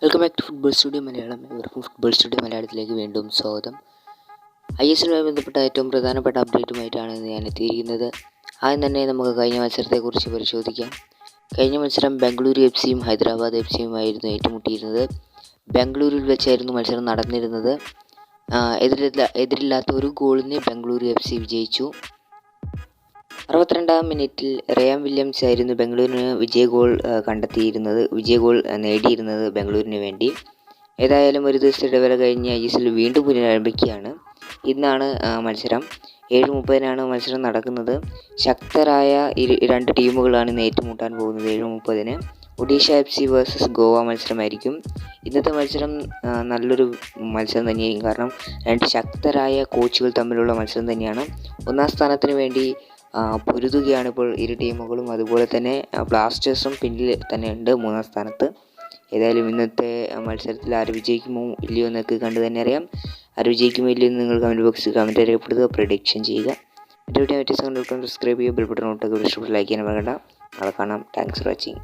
Welcome back to football studio Malayalam. ഇവർക്കും football studio മലയാളത്തിലേക്ക് വീണ്ടും സ്വാഗതം. ISLുമായി ബന്ധപ്പെട്ട ഏറ്റവും പ്രധാനപ്പെട്ട അപ്ഡേറ്റുമായിട്ടാണ് ഞാൻ എത്തിയിരിക്കുന്നത്. ആദ്യം തന്നെ നമുക്ക് കഴിഞ്ഞ മത്സരത്തെക്കുറിച്ച് പരിശോധിക്കാം. കഴിഞ്ഞ മത്സരം ബംഗളൂരു FC-യും ഹൈദരാബാദ് FC-യുമായിരുന്നു ഏറ്റുമുട്ടിയിരുന്നത്. ബംഗളൂരുവിൽ വെച്ചായിരുന്നു മത്സരം നടന്നിരുന്നത്. എതിരില്ലാത്ത ഒരു ഗോളിന് ബംഗളൂരു FC വിജയിച്ചു. 62-ാം മിനിറ്റിൽ റയാൻ വില്യംസ് ആയിരുന്നു ബംഗളൂരിന് വിജയ ഗോൾ നേടിയിരുന്നത് ബംഗളൂരിന് വേണ്ടി. ഏതായാലും ഒരു ദിവസത്തെ ഇടവേള കഴിഞ്ഞ് ISL വീണ്ടും പുനരാരംഭിക്കുകയാണ്. ഇന്നാണ് മത്സരം. 7:30-നാണ് മത്സരം നടക്കുന്നത്. ശക്തരായ രണ്ട് ടീമുകളാണ് ഇന്ന് ഏറ്റുമുട്ടാൻ പോകുന്നത്. 7:30-ന് ഒഡീഷ FC വേഴ്സസ് ഗോവ മത്സരമായിരിക്കും. ഇന്നത്തെ മത്സരം നല്ലൊരു മത്സരം തന്നെയായിരിക്കും. കാരണം രണ്ട് ശക്തരായ കോച്ചുകൾ തമ്മിലുള്ള മത്സരം തന്നെയാണ്. ഒന്നാം സ്ഥാനത്തിന് വേണ്ടി പൊരുതുകയാണ് ഇപ്പോൾ ഇരു ടീമുകളും. അതുപോലെ തന്നെ ബ്ലാസ്റ്റേഴ്സും പിന്നിൽ തന്നെ ഉണ്ട് 3-ാം സ്ഥാനത്ത്. ഏതായാലും ഇന്നത്തെ മത്സരത്തിൽ ആര് വിജയിക്കുമോ ഇല്ലയോ എന്നൊക്കെ കണ്ടു തന്നെ അറിയാം. ആര് വിജയിക്കുമോ ഇല്ലയോ എന്ന് നിങ്ങൾ കമൻറ്റ് ബോക്സിൽ കമൻറ്റ് രേഖപ്പെടുത്തുക, പ്രഡിക്ഷൻ ചെയ്യുക. മറ്റു വീഡിയോ സബ്സ്ക്രൈബ് ചെയ്യുക, ബെൽ ബട്ടൺ ഇഷ്ടപ്പെട്ട് ലൈക്ക് ചെയ്യാൻ മറക്കണ്ട. നാളെ കാണാം. Thanks for watching.